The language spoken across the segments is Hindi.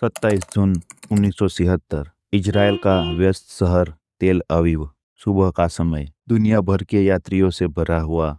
27 जून 1976 इजरायल का व्यस्त शहर तेल अवीव। सुबह का समय दुनिया भर के यात्रियों से भरा हुआ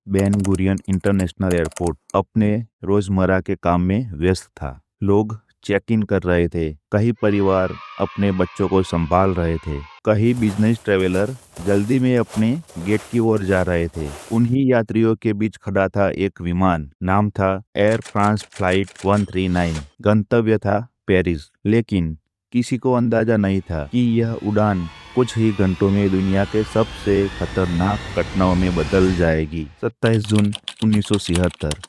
बेन गुरियन इंटरनेशनल एयरपोर्ट अपने रोजमर्रा के काम में व्यस्त था। लोग चेक इन कर रहे थे, कई परिवार अपने बच्चों को संभाल रहे थे, कई बिजनेस ट्रेवलर जल्दी में अपने गेट की ओर जा रहे थे। उन्हीं यात्रियों के बीच खड़ा था एक विमान। नाम था एयर फ्रांस फ्लाइट 139। गंतव्य था पेरिस। लेकिन किसी को अंदाजा नहीं था कि यह उड़ान कुछ ही घंटों में दुनिया के सबसे खतरनाक घटनाओं में बदल जाएगी। 27 जून 1976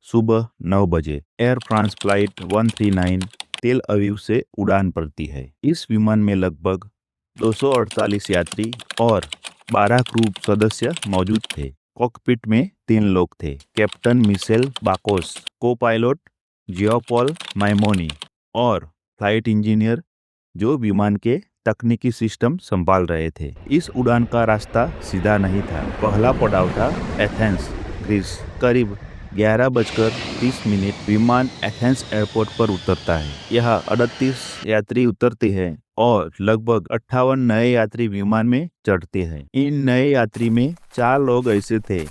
सुबह 9 बजे एयर फ्रांस फ्लाइट 139 तेल अवीव से उड़ान भरती है। इस विमान में लगभग 248 यात्री और 12 क्रू सदस्य मौजूद थे। कॉकपिट में 3 लोग थे, कैप्टन मिशेल बाकोस, को पायलट जियोपॉल माइमोनी और फ्लाइट इंजीनियर जो विमान के तकनीकी सिस्टम संभाल रहे थे। इस उड़ान का रास्ता सीधा नहीं था। पहला पड़ाव था एथेंस, ग्रीस। करीब 11:30 विमान एथेंस एयरपोर्ट पर उतरता है। यहाँ 38 यात्री उतरते हैं और लगभग 58 नए यात्री विमान में चढ़ते हैं। इन नए यात्री में 4 लोग ऐसे थे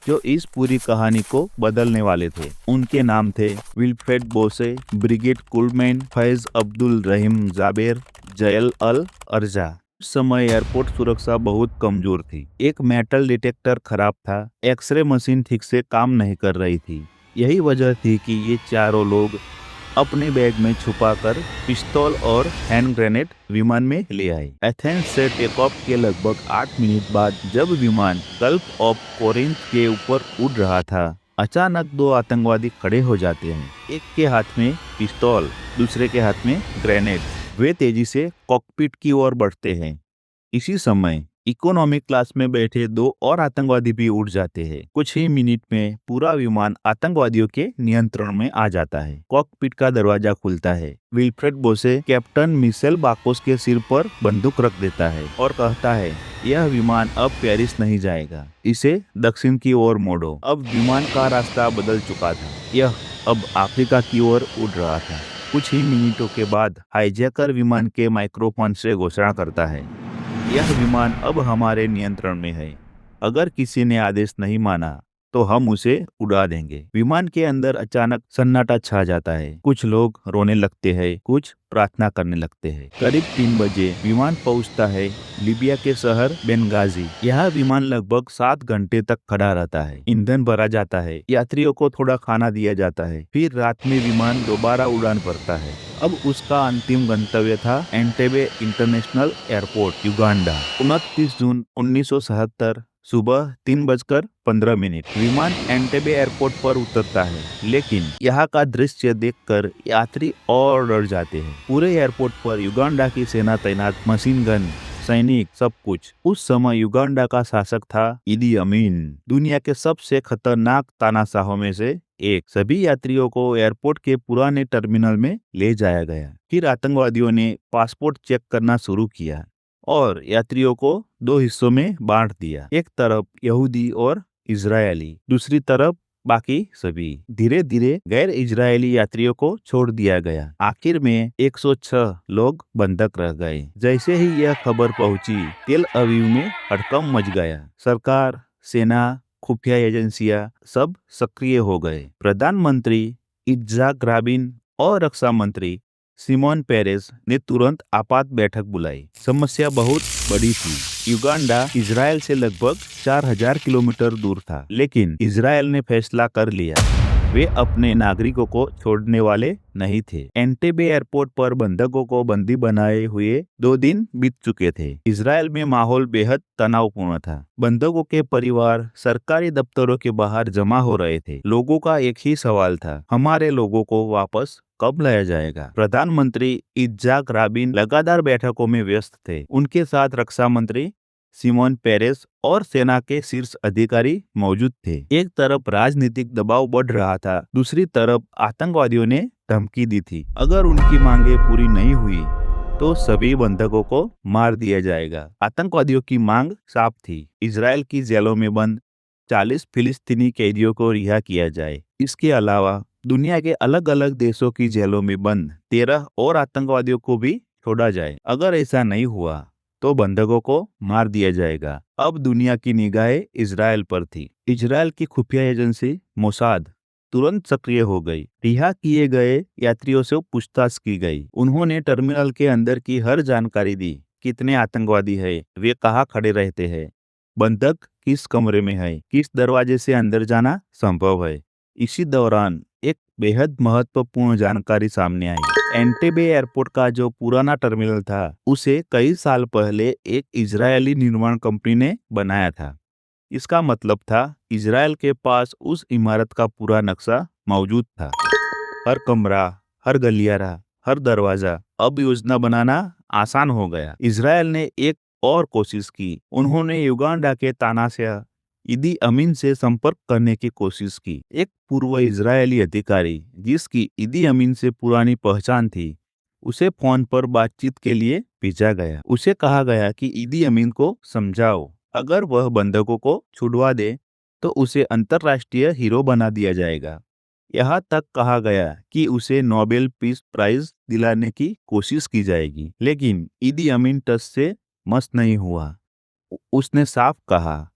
जो इस पूरी कहानी को बदलने वाले थे। उनके नाम थे विल्फ्रेड बोसे, ब्रिगेड कुलमैन, फैज अब्दुल रहीम जाबेर, जयल अल अर्जा। उस समय एयरपोर्ट सुरक्षा बहुत कमजोर थी। एक मेटल डिटेक्टर खराब था, एक्सरे मशीन ठीक से काम नहीं कर रही थी। यही वजह थी कि ये चारों लोग अपने बैग में छुपाकर पिस्तौल और हैंड ग्रेनेड विमान में ले आए। एथेंस से टेक ऑफ के लगभग 8 मिनट बाद जब विमान गल्फ ऑफ कोरिंथ के ऊपर उड़ रहा था, अचानक 2 आतंकवादी खड़े हो जाते हैं। एक के हाथ में पिस्तौल, दूसरे के हाथ में ग्रेनेड। वे तेजी से कॉकपिट की ओर बढ़ते हैं। इसी समय इकोनॉमी क्लास में बैठे 2 और आतंकवादी भी उड़ जाते हैं। कुछ ही मिनट में पूरा विमान आतंकवादियों के नियंत्रण में आ जाता है। कॉकपिट का दरवाजा खुलता है। विल्फ्रेड बोसे कैप्टन मिशेल बाकोस के सिर पर बंदूक रख देता है और कहता है, यह विमान अब पेरिस नहीं जाएगा, इसे दक्षिण की ओर मोड़ो। अब विमान का रास्ता बदल चुका था। यह अब अफ्रीका की ओर उड़ रहा था। कुछ ही मिनटों के बाद हाईजैकर विमान के माइक्रोफोन से घोषणा करता है, यह विमान अब हमारे नियंत्रण में है। अगर किसी ने आदेश नहीं माना तो हम उसे उड़ा देंगे। विमान के अंदर अचानक सन्नाटा छा जाता है। कुछ लोग रोने लगते हैं, कुछ प्रार्थना करने लगते हैं। करीब 3 बजे विमान पहुंचता है लीबिया के शहर बेनगाजी। यह विमान लगभग 7 घंटे तक खड़ा रहता है। ईंधन भरा जाता है, यात्रियों को थोड़ा खाना दिया जाता है। फिर रात में विमान दोबारा उड़ान भरता है। अब उसका अंतिम गंतव्य था एंटेबे इंटरनेशनल एयरपोर्ट, युगांडा। 29 जून 1977 सुबह 3:15 विमान एंटेबे एयरपोर्ट पर उतरता है। लेकिन यहाँ का दृश्य देखकर यात्री और डर जाते हैं। पूरे एयरपोर्ट पर युगांडा की सेना तैनात, मशीन गन, सैनिक, सब कुछ। उस समय युगांडा का शासक था इदी अमीन, दुनिया के सबसे खतरनाक तानाशाहों में से एक। सभी यात्रियों को एयरपोर्ट के पुराने टर्मिनल में ले जाया गया। फिर आतंकवादियों ने पासपोर्ट चेक करना शुरू किया और यात्रियों को 2 हिस्सों में बांट दिया। एक तरफ यहूदी और इजरायली, दूसरी तरफ बाकी सभी। धीरे धीरे गैर इजरायली यात्रियों को छोड़ दिया गया। आखिर में 106 लोग बंधक रह गए। जैसे ही यह खबर पहुंची, तेल अवीव में हड़कंप मच गया। सरकार, सेना, खुफिया एजेंसियां सब सक्रिय हो गए। प्रधानमंत्री इत्जाक राबिन और रक्षा मंत्री सिमोन पेरेस ने तुरंत आपात बैठक बुलाई। समस्या बहुत बड़ी थी। युगांडा इजरायल से लगभग 4000 किलोमीटर दूर था, लेकिन इजरायल ने फैसला कर लिया, वे अपने नागरिकों को छोड़ने वाले नहीं थे। एंटेबे एयरपोर्ट पर बंधकों को बंदी बनाए हुए 2 दिन बीत चुके थे। इजरायल में माहौल बेहद तनावपूर्ण था। बंधकों के परिवार सरकारी दफ्तरों के बाहर जमा हो रहे थे। लोगों का एक ही सवाल था, हमारे लोगों को वापस कब लाया जाएगा? प्रधानमंत्री इत्जाक राबिन लगातार बैठकों में व्यस्त थे। उनके साथ रक्षा मंत्री सिमोन पेरेस और सेना के शीर्ष अधिकारी मौजूद थे। एक तरफ राजनीतिक दबाव बढ़ रहा था, दूसरी तरफ आतंकवादियों ने धमकी दी थी, अगर उनकी मांगे पूरी नहीं हुई तो सभी बंधकों को मार दिया जाएगा। आतंकवादियों की मांग साफ थी, इजरायल की जेलों में बंद 40 फिलिस्तीनी कैदियों को रिहा किया जाए। इसके अलावा दुनिया के अलग अलग देशों की जेलों में बंद 13 और आतंकवादियों को भी छोड़ा जाए। अगर ऐसा नहीं हुआ तो बंधकों को मार दिया जाएगा। अब दुनिया की निगाहें इजराइल पर थी। इजराइल की खुफिया एजेंसी मोसाद तुरंत सक्रिय हो गई। रिहा किए गए यात्रियों से पूछताछ की गई। उन्होंने टर्मिनल के अंदर की हर जानकारी दी। कितने आतंकवादी है, वे कहाँ खड़े रहते हैं, बंधक किस कमरे में है, किस दरवाजे से अंदर जाना संभव है। इसी दौरान एक बेहद महत्वपूर्ण जानकारी सामने आई। एंटेबे एयरपोर्ट का जो पुराना टर्मिनल था, उसे कई साल पहले एक इजरायली निर्माण कंपनी ने बनाया था। इसका मतलब था इजराइल के पास उस इमारत का पूरा नक्शा मौजूद था। हर कमरा, हर गलियारा, हर दरवाजा। अब योजना बनाना आसान हो गया। इजराइल ने एक और कोशिश की। उन्होंने युगांडा के तानाशाह इदी अमीन से संपर्क करने की कोशिश की। एक पूर्व इजरायली अधिकारी जिसकी इदी अमीन से पुरानी पहचान थी, उसे फोन पर बातचीत के लिए भेजा गया। उसे कहा गया कि इदी अमीन को समझाओ, अगर वह बंधकों को छुड़वा दे तो उसे अंतर्राष्ट्रीय हीरो बना दिया जाएगा। यहाँ तक कहा गया कि उसे नोबेल पीस प्राइज दिलाने की कोशिश की जाएगी। लेकिन इदी अमीन टस से मस्त नहीं हुआ। उसने साफ कहा,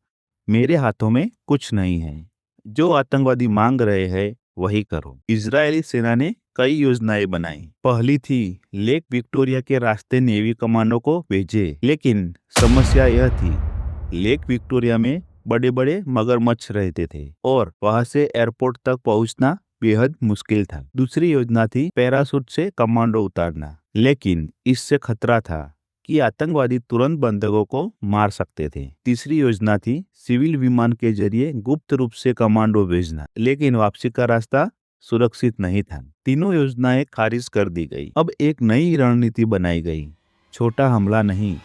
मेरे हाथों में कुछ नहीं है। जो आतंकवादी मांग रहे हैं वही करो। इजरायली सेना ने कई योजनाएं बनाई। पहली थी लेक विक्टोरिया के रास्ते नेवी कमांडो को भेजे। लेकिन समस्या यह थी, लेक विक्टोरिया में बड़े बड़े मगरमच्छ रहते थे और वहां से एयरपोर्ट तक पहुंचना बेहद मुश्किल था। दूसरी योजना थी पैराशूट से कमांडो उतारना। लेकिन इससे खतरा था कि आतंकवादी तुरंत बंधकों को मार सकते थे। तीसरी योजना थी सिविल विमान के जरिए गुप्त रूप से कमांडो भेजना। लेकिन वापसी का रास्ता सुरक्षित नहीं था। तीनों योजनाएं खारिज कर दी गई। अब एक नई रणनीति बनाई गई। छोटा हमला नहीं,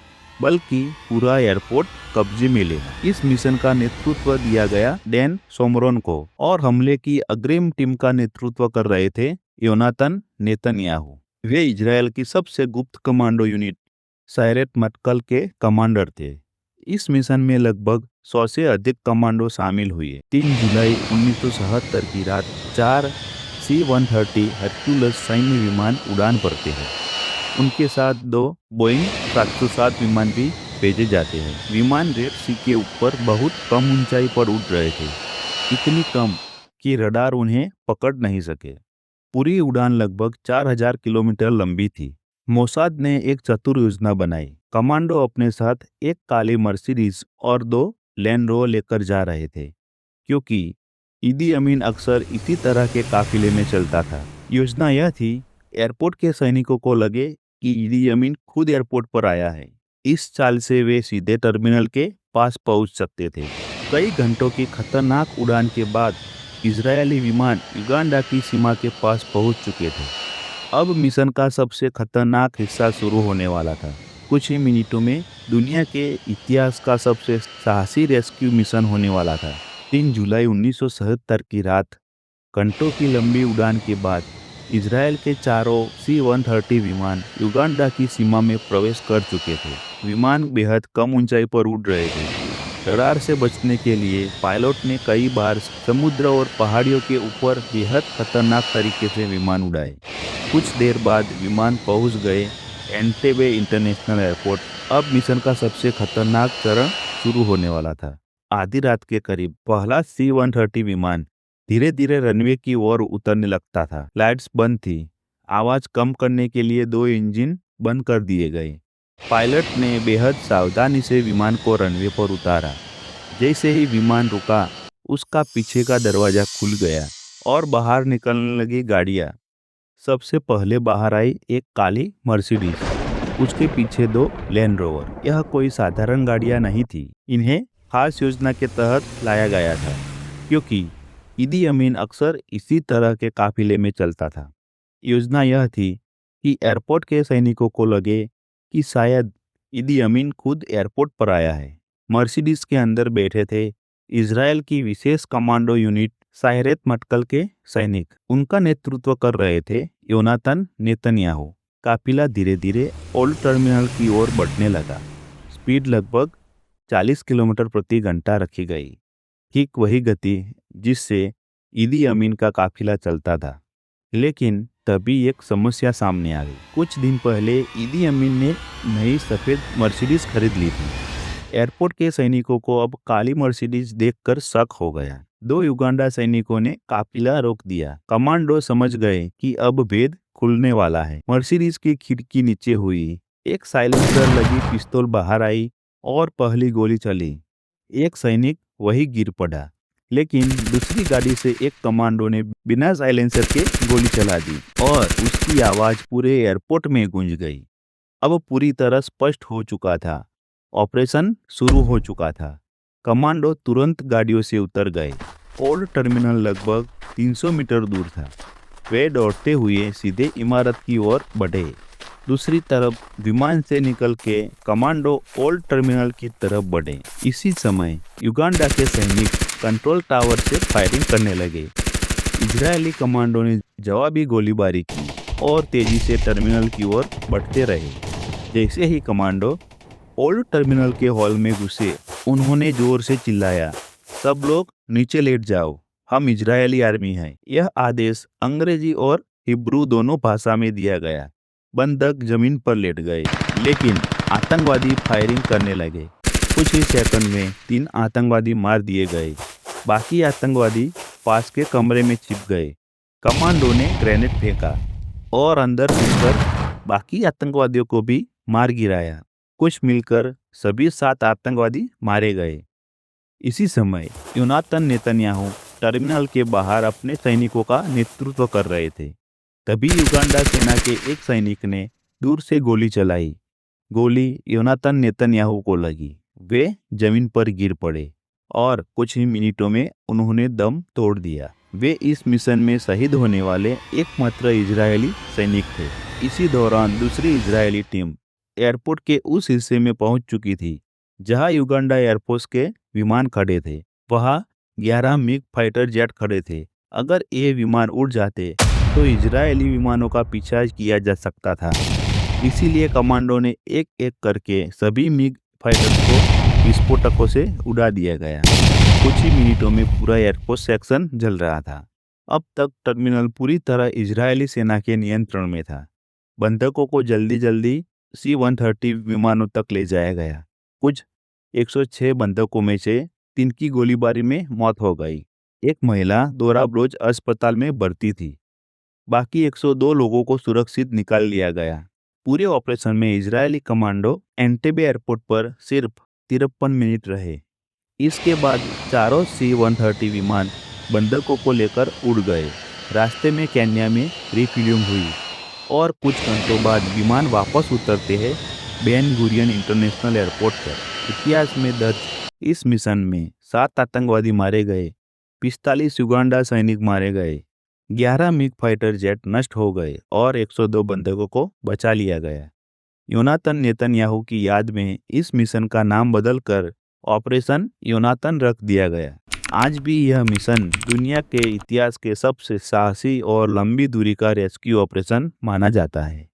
बल्कि पूरा एयरपोर्ट कब्जे में लेना। इस मिशन का नेतृत्व दिया गया डैन सोमरोन को और हमले की अग्रिम टीम का नेतृत्व कर रहे थे योनातन नेतन्याहू। वे इजरायल की सबसे गुप्त कमांडो यूनिट सायरेट मटकल के कमांडर थे। इस मिशन में लगभग 100 से अधिक कमांडो शामिल हुए। 3 जुलाई 1977 की रात 4 C-130 हरक्यूलस सैन्य विमान उड़ान भरते हैं। उनके साथ 2 बोइंग 707 विमान भी भेजे जाते हैं। विमान रेड सी के ऊपर बहुत कम ऊंचाई पर उड़ रहे थे, इतनी कम कि रडार उन्हें पकड़ नहीं सके। पूरी उड़ान लगभग 4000 किलोमीटर लंबी थी। मोसाद ने एक चतुर योजना बनाई। कमांडो अपने साथ एक काली मर्सिडीज और 2 लैंड रोवर लेकर जा रहे थे, क्योंकि इदी अमीन अक्सर इसी तरह के काफिले में चलता था। योजना यह थी, एयरपोर्ट के सैनिकों को लगे कि इदी अमीन खुद एयरपोर्ट पर आया है। इस चाल से वे सीधे टर्मिनल के पास पहुंच सकते थे। कई घंटों की खतरनाक उड़ान के बाद इजरायली विमान युगांडा की सीमा के पास पहुंच चुके थे। अब मिशन का सबसे खतरनाक हिस्सा शुरू होने वाला था। कुछ ही मिनटों में दुनिया के इतिहास का सबसे साहसी रेस्क्यू मिशन होने वाला था। 3 जुलाई 1977 की रात, घंटों की लंबी उड़ान के बाद इजरायल के चारों C-130 विमान युगांडा की सीमा में प्रवेश कर चुके थे। विमान बेहद कम ऊंचाई पर उड़ रहे थे। रडार से बचने के लिए पायलट ने कई बार समुद्र और पहाड़ियों के ऊपर बेहद खतरनाक तरीके से विमान उड़ाए। कुछ देर बाद विमान पहुंच गए एंटेबे इंटरनेशनल एयरपोर्ट। अब मिशन का सबसे खतरनाक चरण शुरू होने वाला था। आधी रात के करीब पहला C-130 विमान धीरे धीरे रनवे की ओर उतरने लगता था। लाइट्स बंद थी। आवाज कम करने के लिए 2 इंजन बंद कर दिए गए। पायलट ने बेहद सावधानी से विमान को रनवे पर उतारा। जैसे ही विमान रुका, उसका पीछे का दरवाजा खुल गया और बाहर निकलने लगी गाड़ियां। सबसे पहले बाहर आई एक काली मर्सिडीज, उसके पीछे 2 लैंड रोवर। यह कोई साधारण गाड़ियां नहीं थी। इन्हें खास योजना के तहत लाया गया था, क्योंकि इदी अमीन अक्सर इसी तरह के काफिले में चलता था। योजना यह थी कि एयरपोर्ट के सैनिकों को लगे कि शायद इदी अमीन खुद एयरपोर्ट पर आया है। मर्सिडीज के अंदर बैठे थे इजरायल की विशेष कमांडो यूनिट सायरेत मटकल के सैनिक। उनका नेतृत्व कर रहे थे योनातन नेतन्याहू। काफिला धीरे धीरे ओल्ड टर्मिनल की ओर बढ़ने लगा। स्पीड लगभग 40 किलोमीटर प्रति घंटा रखी गई। ठीक वही गति जिससे ईदी अमीन का काफिला चलता था। लेकिन तभी एक समस्या सामने आ गई। कुछ दिन पहले ईदी अमीन ने नई सफेद मर्सिडीज खरीद ली थी। एयरपोर्ट के सैनिकों को अब काली मर्सिडीज देखकर शक हो गया। 2 युगांडा सैनिकों ने काफिला रोक दिया। कमांडो समझ गए कि अब भेद खुलने वाला है। मर्सिडीज की खिड़की नीचे हुई, एक साइलेंसर लगी पिस्तौल बाहर आई और पहली गोली चली। एक सैनिक वही गिर पड़ा, लेकिन दूसरी गाड़ी से एक कमांडो ने बिना साइलेंसर के गोली चला दी और उसकी आवाज पूरे एयरपोर्ट में गूंज गई। अब पूरी तरह स्पष्ट हो चुका था, ऑपरेशन शुरू हो चुका था। कमांडो तुरंत गाड़ियों से उतर गए। ओल्ड टर्मिनल लगभग 300 मीटर दूर था। वे दौड़ते हुए सीधे इमारत की ओर बढ़े। दूसरी तरफ विमान से निकल के कमांडो ओल्ड टर्मिनल की तरफ बढ़े। इसी समय युगांडा के सैनिक कंट्रोल टावर से फायरिंग करने लगे। इजरायली कमांडो ने जवाबी गोलीबारी की और तेजी से टर्मिनल की ओर बढ़ते रहे। जैसे ही कमांडो ओल्ड टर्मिनल के हॉल में घुसे, उन्होंने जोर से चिल्लाया, सब लोग नीचे लेट जाओ, हम इजरायली आर्मी हैं। यह आदेश अंग्रेजी और हिब्रू दोनों भाषा में दिया गया। बंधक जमीन पर लेट गए, लेकिन आतंकवादी फायरिंग करने लगे। कुछ ही सेकंड में 3 आतंकवादी मार दिए गए। बाकी आतंकवादी पास के कमरे में छिप गए। कमांडो ने ग्रेनेड फेंका और अंदर घुसकर बाकी आतंकवादियों को भी मार गिराया। कुछ मिलकर सभी 7 आतंकवादी मारे गए। इसी समय योनातान नेतन्याहू टर्मिनल के बाहर अपने सैनिकों का नेतृत्व कर रहे थे। तभी युगांडा सेना के एक सैनिक ने दूर से गोली चलाई। गोली योनातान नेतन्याहू को लगी। वे जमीन पर गिर पड़े और कुछ ही मिनटों में उन्होंने दम तोड़ दिया। वे इस मिशन में शहीद होने वाले एकमात्र इजरायली सैनिक थे। इसी दौरान दूसरी इजरायली टीम एयरपोर्ट के उस हिस्से में पहुंच चुकी थी जहां युगांडा एयरफोर्स के विमान खड़े थे। वहां 11 मिग फाइटर जेट खड़े थे। अगर ये विमान उड़ जाते तो इजरायली विमानों का पीछा किया जा सकता था। इसीलिए कमांडो ने एक एक करके सभी मिग फाइटर्स को विस्फोटकों से उड़ा दिया गया। कुछ ही मिनटों में पूरा एयरफोर्स सेक्शन जल रहा था। अब तक टर्मिनल पूरी तरह इजरायली सेना के नियंत्रण में था। बंधकों को जल्दी जल्दी C-130 विमानों तक ले जाया गया। कुछ 106 बंधकों में से 3 की गोलीबारी में मौत हो गई। एक महिला दोराबरोज अस्पताल में भर्ती थी। बाकी 102 लोगों को सुरक्षित निकाल लिया गया। पूरे ऑपरेशन में इजरायली कमांडो एंटेबे एयरपोर्ट पर सिर्फ 53 मिनट रहे। इसके बाद चारों C-130 विमान बंधकों को लेकर उड़ गए। रास्ते में केन्या में रिफ्यूलिंग हुई और कुछ घंटों बाद विमान वापस उतरते हैं बेन गुरियन इंटरनेशनल एयरपोर्ट पर। इतिहास में दर्ज इस मिशन में 7 आतंकवादी मारे गए, 45 युगांडा सैनिक मारे गए, 11 मिग फाइटर जेट नष्ट हो गए और 102 बंधकों को बचा लिया गया। योनातान नेतन्याहू की याद में इस मिशन का नाम बदलकर ऑपरेशन योनातान रख दिया गया। आज भी यह मिशन दुनिया के इतिहास के सबसे साहसी और लंबी दूरी का रेस्क्यू ऑपरेशन माना जाता है।